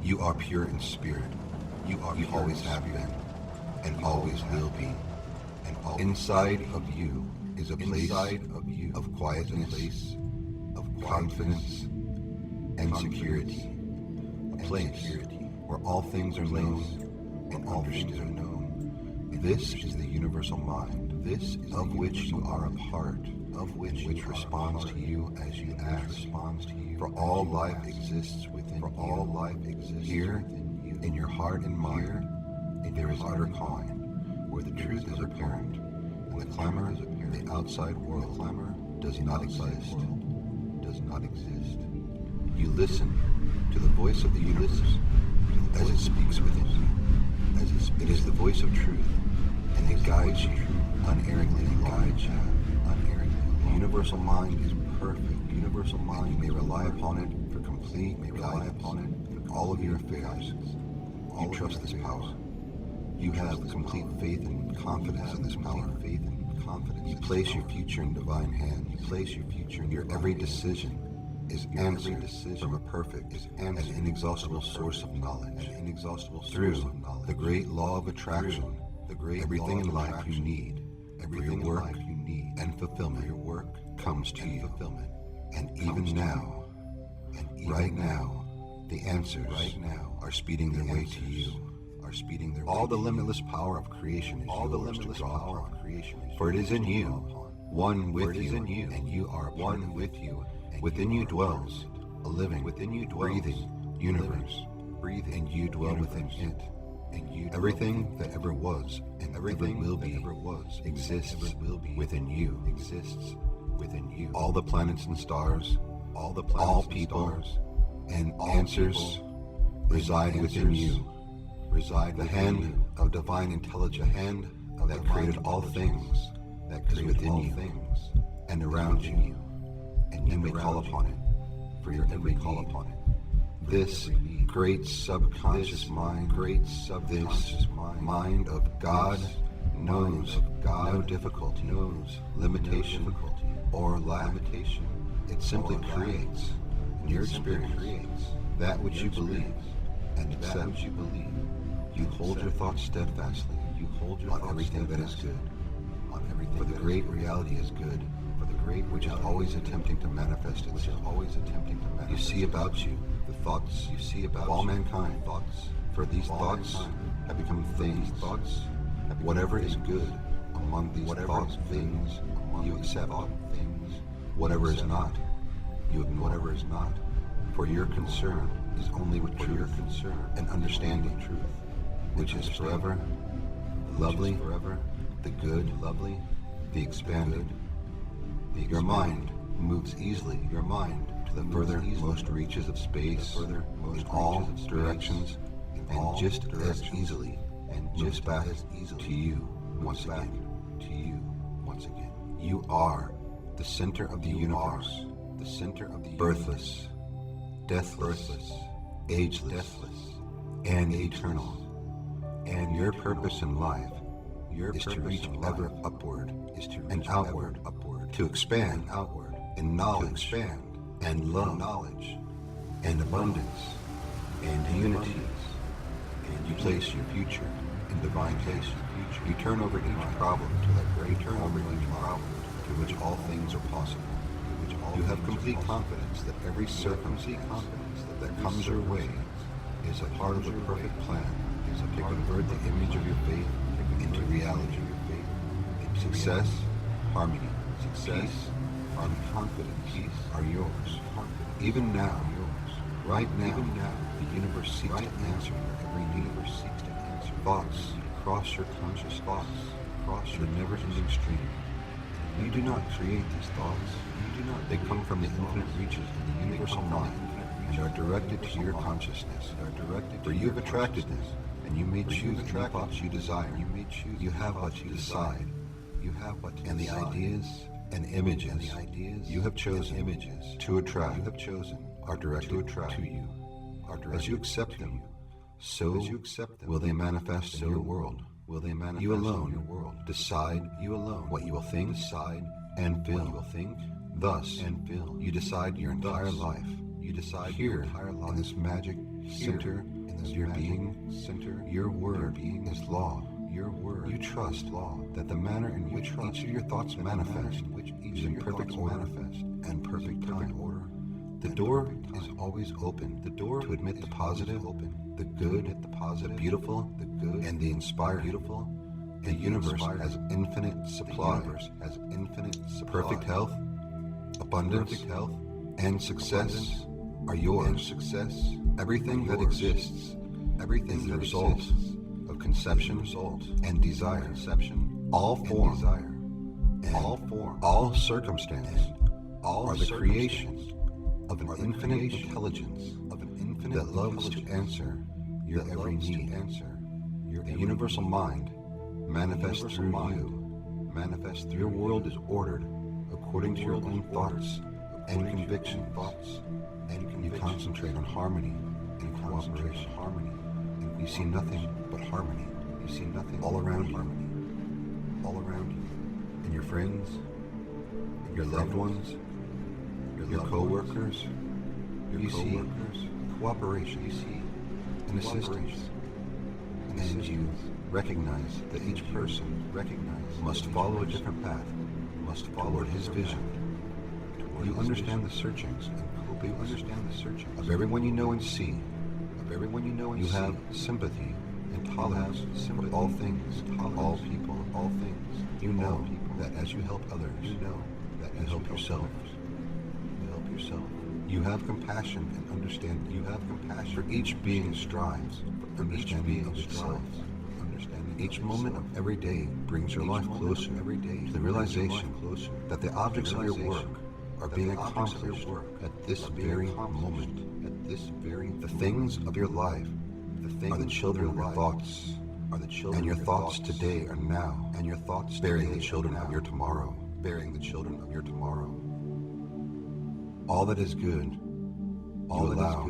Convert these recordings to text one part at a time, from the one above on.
You are pure in spirit. You always have been, and always will be. And inside of you is a place of quietness, of confidence, and security. A place where all things are known and all things are known. This is the universal mind, of which you are a part, which responds to you as you ask. For all life exists within you. Here, in your heart and mind, there is utter calm, where the truth is apparent, and the clamor of the outside world does not exist. You listen to the voice of the universe as it speaks within you. It is the voice of truth, and it guides you unerringly. The universal mind is perfect. And you may rely upon it for complete guidance in all of your affairs. You trust this power. You have complete faith and confidence in this power. You place your future in divine hands. Your every decision is answered from a perfect and inexhaustible source of knowledge. Through the great law of attraction, everything in life you need, for your work and fulfillment, comes to you. And even now, right now, the answers are speeding their way to you. All the limitless power of creation is yours to draw upon. For it is in you, one with you, and you are one with you. Within you dwells a living, breathing universe, and you dwell within it. Everything that ever was and everything will be exists within you. All the planets and stars, all people, and answers reside within you. The hand of divine intelligence that created all things is within you and around you, and you may call upon it for your every need. This great subconscious mind, this mind of God, knows no difficulty, limitation, or lack. It simply creates, in your experience, that which you believe and accept. You hold your thoughts steadfastly on everything that is good. For the great reality is good, which is always attempting to manifest itself. You see about you the thoughts of all mankind. For these thoughts have become things. Whatever is good among these thoughts, things, you accept. Whatever is not, you ignore. For your concern is only with truth and understanding truth, which is forever, the lovely, the good, the expanded. Your mind moves easily to the furthermost reaches of space in all directions, and just as easily moves back to you once again. You are the center of the universe, birthless, deathless, ageless, and eternal. And your purpose in life is to reach ever upward and outward, to expand in knowledge and love and abundance and unity. And you place your future in divine place. You turn over each problem to that great problem to which all things are possible. You have complete confidence that every circumstance that comes your way is a part of the perfect plan to convert the image of your faith into reality. Success, harmony, peace, and confidence are yours. Even now, right now, the universe seeks to answer your every need. Thoughts cross your conscious cross the never-ending stream. You do not create these thoughts. They come from the infinite reaches of the universal mind and are directed to your consciousness. For you have attracted them, and you may choose the thoughts you desire. You have what you decide. And the ideas and images you have chosen to attract are directed to you. As you accept them, so will they manifest in your world. You alone decide what you will think and feel. Thus, you decide your entire life. Here in this magic center of your being, your word is law. Your word, you trust law that the manner in which each of your thoughts manifest is in perfect order and perfect time. The door is always open. The door to admit the positive, the good, the beautiful, and the inspired. The universe has infinite supply, perfect health, abundance, and success are yours. Everything that exists, everything is the result of conception and desire. All form, all circumstance are the creation of an infinite intelligence that loves to answer your every need. The universal mind manifests through you. Your world is ordered according to your own thoughts and convictions. You concentrate on harmony and cooperation. You see nothing but harmony. All around you. And your friends, your loved ones, your co-workers, you see cooperation, and assistance. And you recognize that each person must follow a different path, toward his vision. You understand the searchings of everyone you know and see. You have sympathy and tolerance for all things, all people, all things. You know that as you help others, you help yourself. You have compassion and understanding. For each being strives for understanding of itself. Each moment of every day brings your life closer to the realization that the objects of your work are being accomplished at this very moment. The things of your life are the children of your thoughts, and your thoughts today are now, and your thoughts bearing the children of your tomorrow. All that is good, you allow.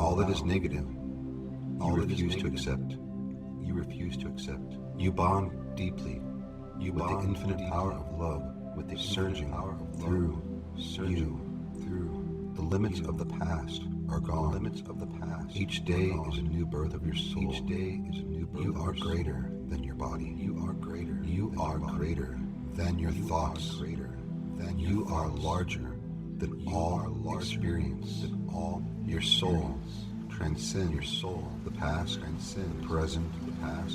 All that is negative, you refuse to accept. You bond deeply with the infinite power of love, with the surging through you. The limits of the past are gone. Each day is a new birth of your soul. You are greater than your body. You are greater than your thoughts. You are larger than all experience. Your soul transcends the past, the present,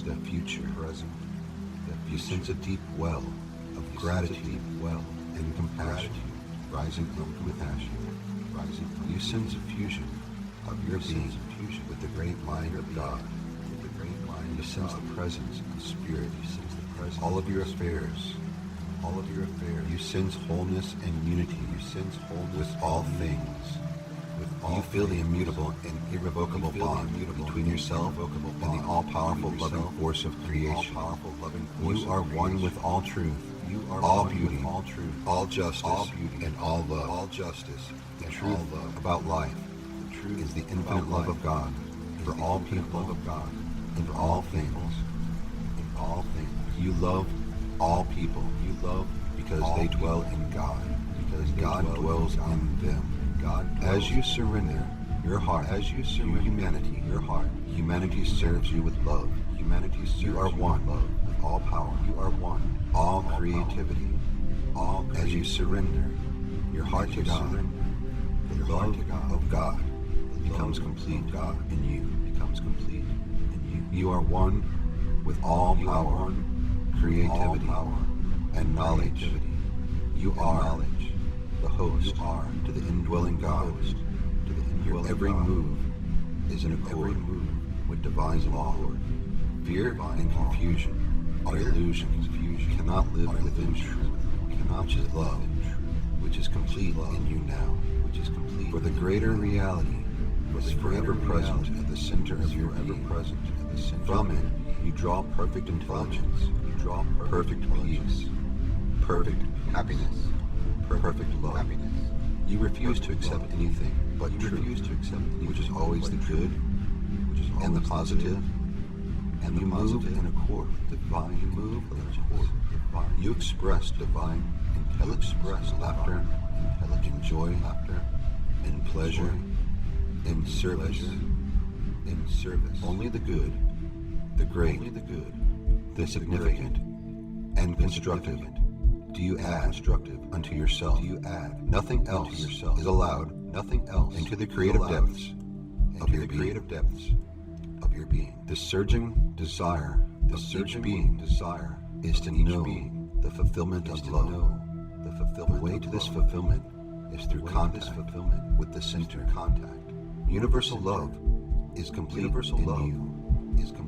the future. You sense a deep well of gratitude and compassion rising up with passion. You sense a fusion of your being with the great mind of God. You sense the presence of Spirit. All of your affairs. You sense wholeness and unity. With all things. You feel the immutable and irrevocable bond between yourself and the all-powerful loving force of creation. You are one with all truth, all beauty, all justice, and all love. The truth about life is the infinite love of God for all people and for all things. You love all people because they dwell in God, because God dwells in them. As you surrender your heart to humanity, humanity serves you with love. You are one with all power. You are one, all creativity. As you surrender your heart to God, the love of God becomes complete in you. You are one with all power, creativity, and knowledge. You are the host to the indwelling God. Your every move is in accord with divine law. Fear and confusion are illusions. Cannot live within truth, which is love, which is complete in you now. For the greater reality is forever present at the center of your being. From it, you draw perfect intelligence, perfect peace, perfect happiness, perfect love. You refuse to accept anything but truth, which is always the good, and the positive, and you move in accord with divine intelligence. You express divine intelligence, laughter, in joy, in pleasure, in service, in service. Only the good, the great, the significant, and constructive. Do you add constructive unto yourself? Do you add nothing else is allowed? Nothing else into the creative depths of your being. The surging desire, the surging being desire, is to know the fulfillment of love. The way to this fulfillment is through contact with the center. Universal love is complete in you.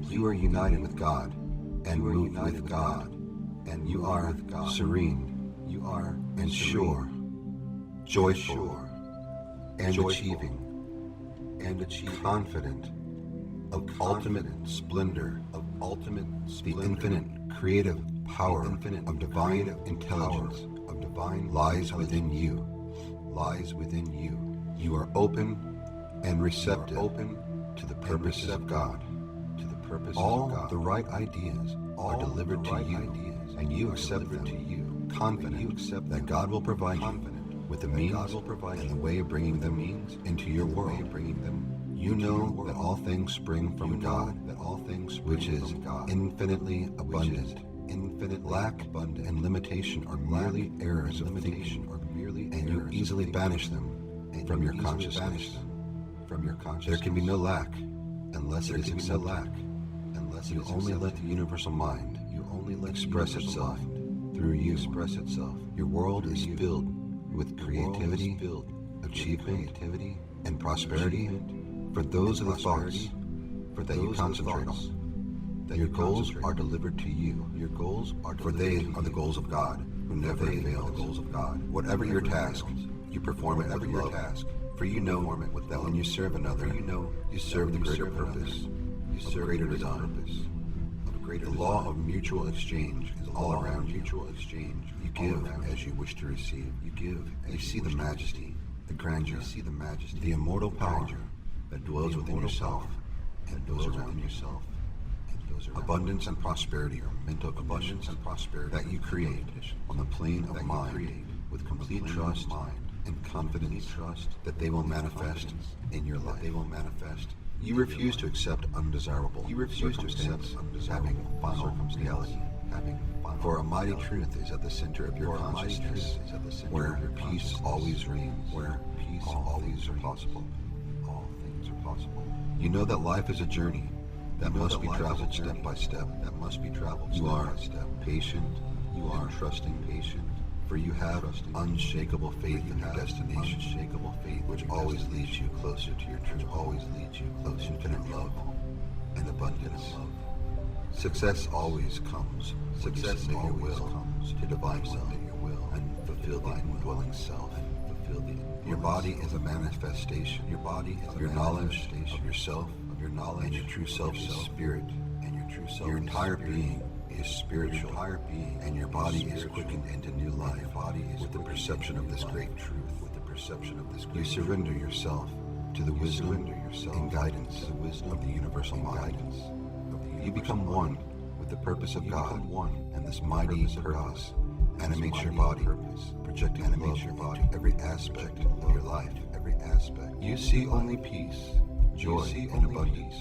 You are united with God and moved with God, and you are serene. You are and sure, joyful, and achieving, confident of ultimate splendor, the infinite creative power of divine intelligence, lies within you. You are open and receptive to the purposes of God. All the right ideas are delivered to you, and you accept them, confident that God will provide you with the means and the way of bringing them into your world. You know that all things spring from God, which is infinitely abundant. Lack and limitation are merely errors of thinking, and you easily banish them from your consciousness. There can be no lack unless it is accepted. You only let the universal mind express itself through you. Your world is filled with creativity, achievement, and prosperity for those of the thoughts that you concentrate on. Your goals are delivered to you, for they are the goals of God, who never fail. Whatever your task, you perform it with love, for you know that when you serve another, you serve the greater purpose, of greater design. The law of mutual exchange is all around you. You give as you wish to receive. You see the majesty, the grandeur, the immortal power that dwells within yourself and those around yourself. Abundance and prosperity are mental conditions that you create on the plane of mind with complete trust and confidence that they will manifest in your life. You refuse to accept undesirable circumstances having final reality. For a mighty truth is at the center of your consciousness, where peace always reigns, where peace always are possible. All things are possible. You know that life is a journey that must be traveled step by step. You are patient. You are trusting, for you have unshakable faith in your destination, which always leads you closer to your truth, infinite love and abundance. Success always comes to divine will and fulfill the indwelling self. Your body is a manifestation. Your knowledge of yourself, and your true self is spirit. Your entire being is spiritual, and your body is quickened into new life with the perception of this great truth. You surrender yourself to the wisdom and guidance of the universal mind. You become one with the purpose of God, and this mighty purpose animates your body, projecting love into every aspect of your life. You see only peace, joy, and abundance.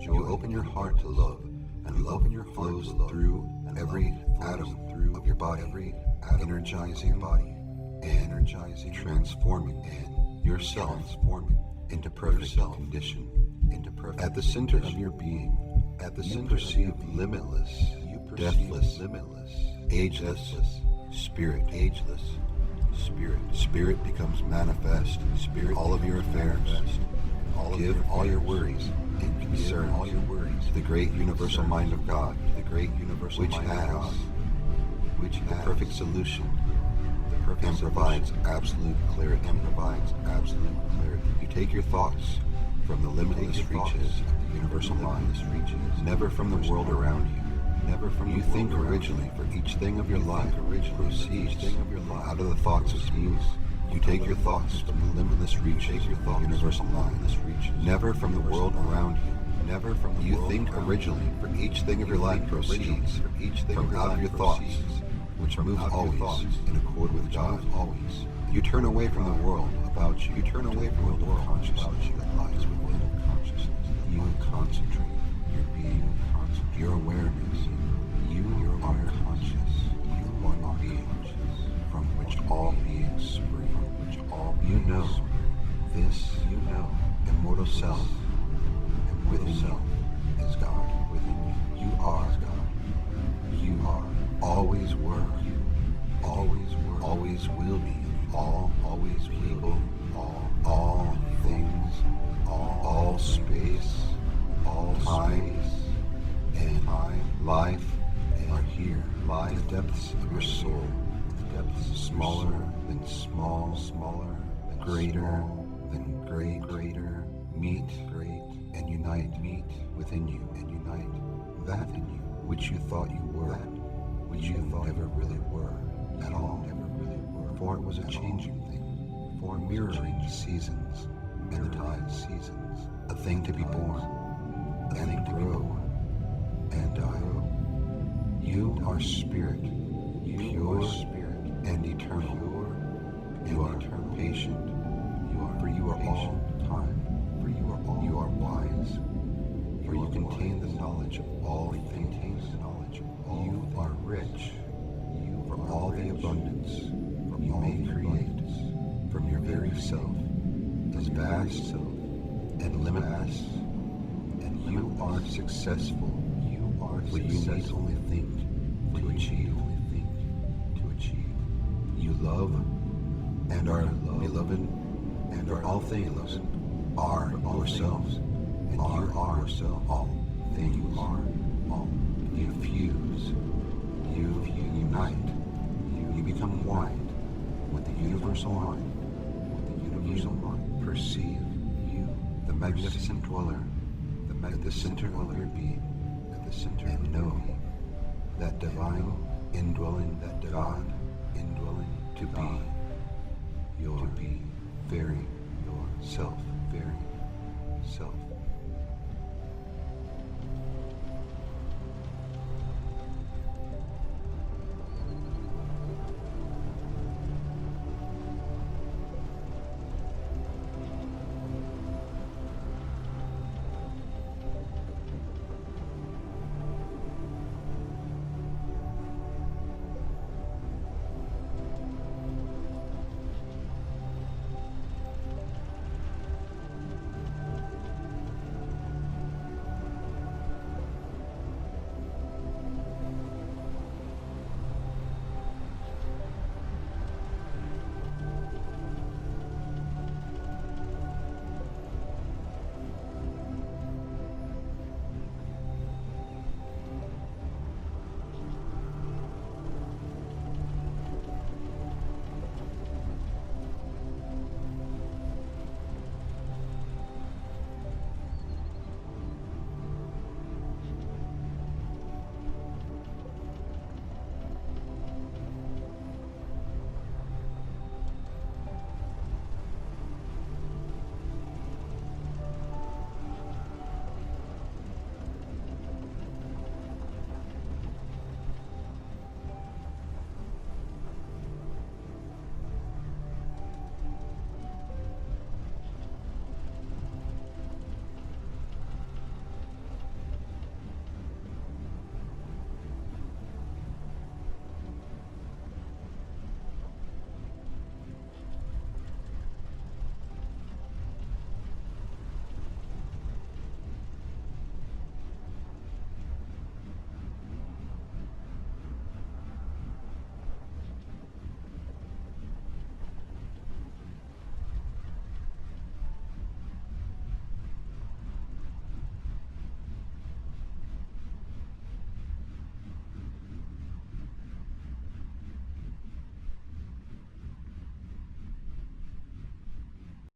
You open your heart to love, and love flows through every atom of your body, energizing and transforming yourself into perfect condition. At the center of your being, you perceive limitless, deathless, ageless spirit. Spirit becomes manifest. All of your affairs. Give all your worries and concerns to the great universal mind of God, which has the perfect solution and provides absolute clarity. You take your thoughts from the limitless reaches of the universal mind, never from the world around you. You think originally, for each thing of your life proceeds out of the thoughts of peace. You take your thoughts from the limitless reaches of the universal mind, never from the world around you. You think originally, for each thing of your life proceeds from out of your thoughts, which moves always in accord with God. You turn away from the world about you. You turn away from the world consciousness that lies within consciousness. You concentrate. Your being, your awareness. You are conscious. You are one being from which all beings spring. You know this. You know immortal self. And within you is God. Within you, you are God. You are always were. You always were. Always will be. Always people. All things. All space. All time and life are here. Lie the depths of your soul. The depths smaller than small, smaller than greater than greater. Meet and unite. Meet within you and unite that in you which you thought you were, which you never really were at all. For it was a changing thing, for mirroring the seasons and the tides. A thing to be born, and grow, and die. You are spirit, pure spirit, and eternal. You are patient, for you are all time. You are wise, for you contain the knowledge of all things. You are rich, for all the abundance you may create from your very self is vast and limitless, and you are successful. What you need only think to achieve. You love and are beloved, and all things are yourselves, and you are all things. You fuse, you unite, you become one with the universal mind. Perceive the magnificent dweller at the center of your being, and know that divine indwelling, that God indwelling to be very yourself,